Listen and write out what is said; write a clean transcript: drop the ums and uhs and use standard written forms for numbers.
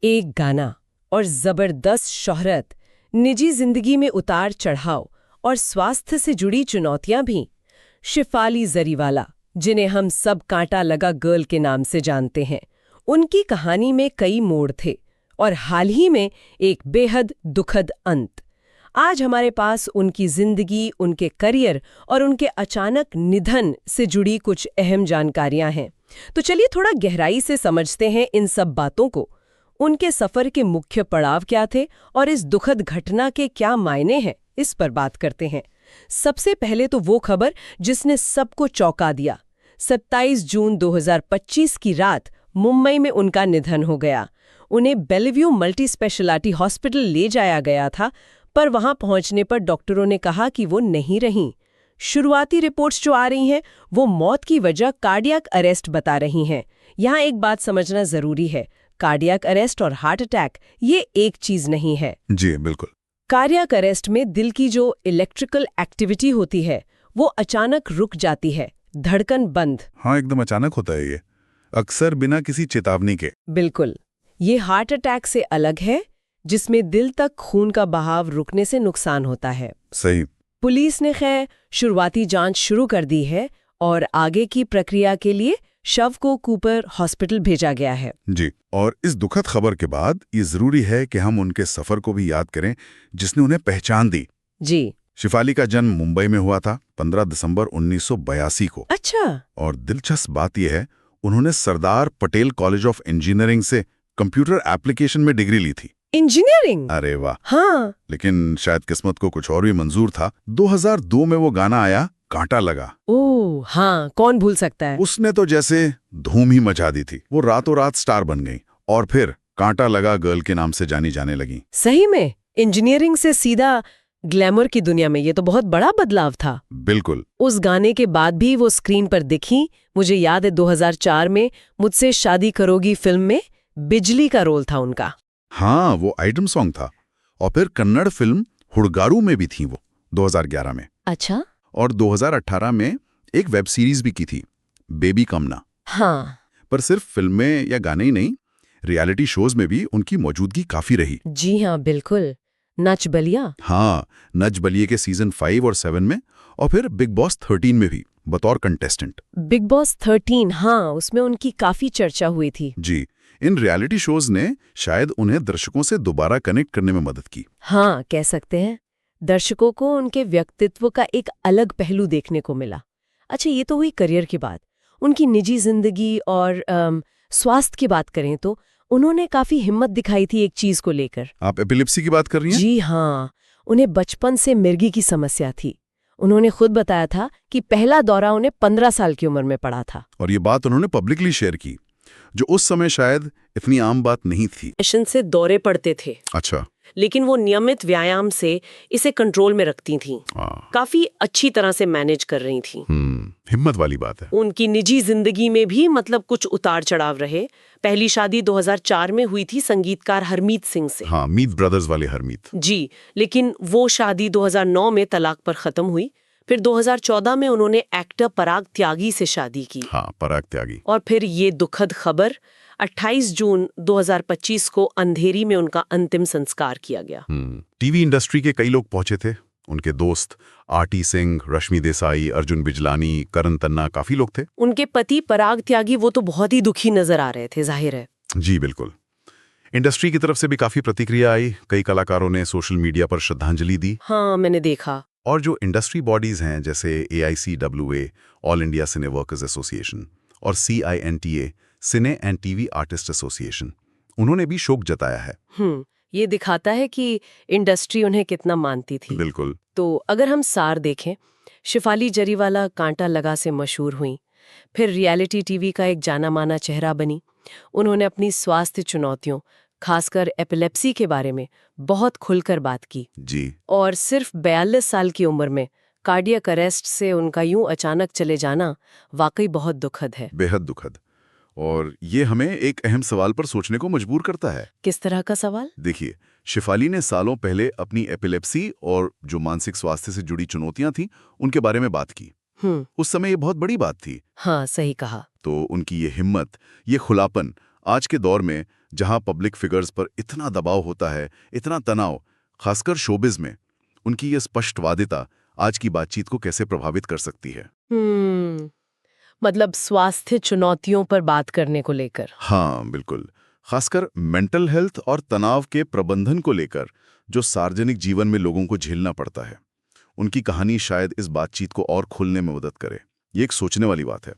एक गाना और जबरदस्त शोहरत, निजी जिंदगी में उतार चढ़ाव और स्वास्थ्य से जुड़ी चुनौतियां भी। शिफाली जरीवाला, जिन्हें हम सब कांटा लगा गर्ल के नाम से जानते हैं, उनकी कहानी में कई मोड़ थे और हाल ही में एक बेहद दुखद अंत। आज हमारे पास उनकी जिंदगी, उनके करियर और उनके अचानक निधन से जुड़ी कुछ अहम जानकारियां हैं। तो चलिए थोड़ा गहराई से समझते हैं इन सब बातों को। उनके सफर के मुख्य पड़ाव क्या थे और इस दुखद घटना के क्या मायने हैं, इस पर बात करते हैं। सबसे पहले तो वो खबर जिसने सबको चौंका दिया। 27 जून 2025 की रात मुंबई में उनका निधन हो गया। उन्हें बेलव्यू मल्टी स्पेशलिटी हॉस्पिटल ले जाया गया था, पर वहां पहुंचने पर डॉक्टरों ने कहा कि वो नहीं रहीं। शुरुआती रिपोर्ट्स जो आ रही हैं वो मौत की वजह कार्डियक अरेस्ट बता रही हैं। यहाँ एक बात समझना जरूरी है, कार्डियक अरेस्ट और हार्ट अटैक ये एक चीज नहीं है। जी बिल्कुल। कार्डियक अरेस्ट में दिल की जो इलेक्ट्रिकल एक्टिविटी होती है वो अचानक रुक जाती है, धड़कन बंद। हाँ, एकदम अचानक होता है ये, अक्सर बिना किसी चेतावनी के। बिल्कुल। ये हार्ट अटैक से अलग है, जिसमें दिल तक खून का बहाव रुकने से नुकसान होता है। सही। पुलिस ने खैर शुरुआती जांच शुरू कर दी है और आगे की प्रक्रिया के लिए शव को कूपर हॉस्पिटल भेजा गया है। जी, और इस दुखद खबर के बाद ये जरूरी है कि हम उनके सफर को भी याद करें जिसने उन्हें पहचान दी। जी। शिफाली का जन्म मुंबई में हुआ था 15 दिसंबर 1982 को। अच्छा। और दिलचस्प बात यह है, उन्होंने Sardar Patel college of engineering से कंप्यूटर एप्लीकेशन में डिग्री ली थी। इंजीनियरिंग? अरे वाह। हाँ। लेकिन शायद किस्मत को कुछ और भी मंजूर था। 2002 में वो गाना आया, कांटा लगा। ओह हाँ, कौन भूल सकता है। उसने तो जैसे धूम ही मचा दी थी। वो रातों रात स्टार बन गई और फिर कांटा लगा गर्ल के नाम से जानी जाने लगी। सही में इंजीनियरिंग से सीधा ग्लैमर की दुनिया में, ये तो बहुत बड़ा बदलाव था। बिल्कुल। उस गाने के बाद भी वो स्क्रीन पर दिखी। मुझे याद है 2004 में मुझसे शादी करोगी फिल्म में बिजली का रोल था उनका। हाँ, वो आइटम सॉन्ग था। और फिर कन्नड़ फिल्म हुड़गारू में भी थी वो 2011 में। अच्छा। और 2018 में एक वेब सीरीज भी की थी, बेबी कमना। हाँ। पर सिर्फ फिल्में या गाने ही नहीं, रियलिटी शोज में भी उनकी मौजूदगी काफी रही। जी हाँ, बिल्कुल। नच बलिया। हाँ, नच बलिए के सीजन 5 और 7 में, और फिर बिग बॉस 13 में भी बतौर कंटेस्टेंट। बिग बॉस 13, हाँ, उसमें उनकी काफी चर्चा हुई थी। जी, इन रियलिटी शोज ने शायद उन्हें दर्शकों से दोबारा कनेक्ट करने में मदद की। हाँ, कह सकते हैं। दर्शकों को उनके व्यक्तित्व का एक अलग पहलू देखने को मिला। अच्छा, ये तो हुई करियर की बात। उनकी निजी जिंदगी और स्वास्थ्य की बात करें तो उन्होंने काफी हिम्मत दिखाई थी एक चीज को लेकर। आप एपिलेप्सी की बात कर रही हैं? जी हाँ, उन्हें बचपन से मिर्गी की समस्या थी। उन्होंने खुद बताया था कि पहला दौरा उन्हें 15 साल की उम्र में पड़ा था। और ये बात उन्होंने पब्लिकली शेयर की, जो उस समय शायद इतनी आम बात नहीं थी। पेशेंट से दौरे पड़ते थे। अच्छा। लेकिन वो नियमित व्यायाम से इसे कंट्रोल में रखती थीं। काफी अच्छी तरह से मैनेज कर रही थीं। हिम्मत वाली बात है। उनकी निजी जिंदगी में भी कुछ उतार चढ़ाव रहे। पहली शादी 2004 में हुई थी संगीतकार हरमीत सिंह से। हाँ, मीत ब्रदर्स वाले हरमीत। जी, लेकिन वो शादी 2009 में तलाक पर खत्म हुई। फिर 2014 में उन्होंने एक्टर पराग त्यागी से शादी की। हाँ, पराग त्यागी। और फिर ये दुखद खबर, 28 जून 2025 को अंधेरी में उनका अंतिम संस्कार किया गया। टीवी इंडस्ट्री के कई लोग पहुंचे थे। उनके दोस्त आरटी सिंह, रश्मि देसाई, अर्जुन बिजलानी, करण तन्ना, काफी लोग थे। उनके पति पराग त्यागी वो तो बहुत ही दुखी नजर आ रहे थे, जाहिर है। जी बिल्कुल। इंडस्ट्री की तरफ से भी काफी प्रतिक्रिया आई। कई कलाकारों ने सोशल मीडिया पर श्रद्धांजलि दी। हाँ, मैंने देखा। और जो इंडस्ट्री बॉडीज हैं जैसे AICWA, ऑल इंडिया सिने वर्कर्स एसोसिएशन, और CINTA, cine and TV artist association, उन्होंने भी शोक जताया है। ये दिखाता है कि इंडस्ट्री उन्हें कितना मानती थी। बिल्कुल। तो अगर हम सार देखें, शिफाली जरीवाला कांटा लगा से मशहूर हुई, फिर रियलिटी टीवी का एक जाना माना चेहरा बनी। उन्होंने अपनी स्वास्थ्य चुनौतियों, खासकर एपिलेप्सी के बारे में बहुत खुलकर बात की। जी। और सिर्फ 42 साल की उम्र में कार्डियक अरेस्ट से उनका यूं अचानक चले जाना वाकई बहुत दुखद है। बेहद दुखद। और ये हमें एक अहम सवाल पर सोचने को मजबूर करता है। किस तरह का सवाल? देखिए, शिफाली ने सालों पहले अपनी एपिलेप्सी और जो मानसिक स्वास्थ्य से जुड़ी चुनौतियां थीं, उनके बारे में बात की। उस समय ये बहुत बड़ी बात थी। हाँ, सही कहा। तो उनकी ये हिम्मत, ये खुलापन आज के दौर में जहां पब्लिक फिगर्स पर इतना दबाव होता है, इतना तनाव, खासकर शोबिज में, उनकी ये स्पष्टवादिता आज की बातचीत को कैसे प्रभावित कर सकती है? मतलब स्वास्थ्य चुनौतियों पर बात करने को लेकर। हाँ, बिल्कुल। खासकर मेंटल हेल्थ और तनाव के प्रबंधन को लेकर जो सार्वजनिक जीवन में लोगों को झेलना पड़ता है, उनकी कहानी शायद इस बातचीत को और खोलने में मदद करे। ये एक सोचने वाली बात है।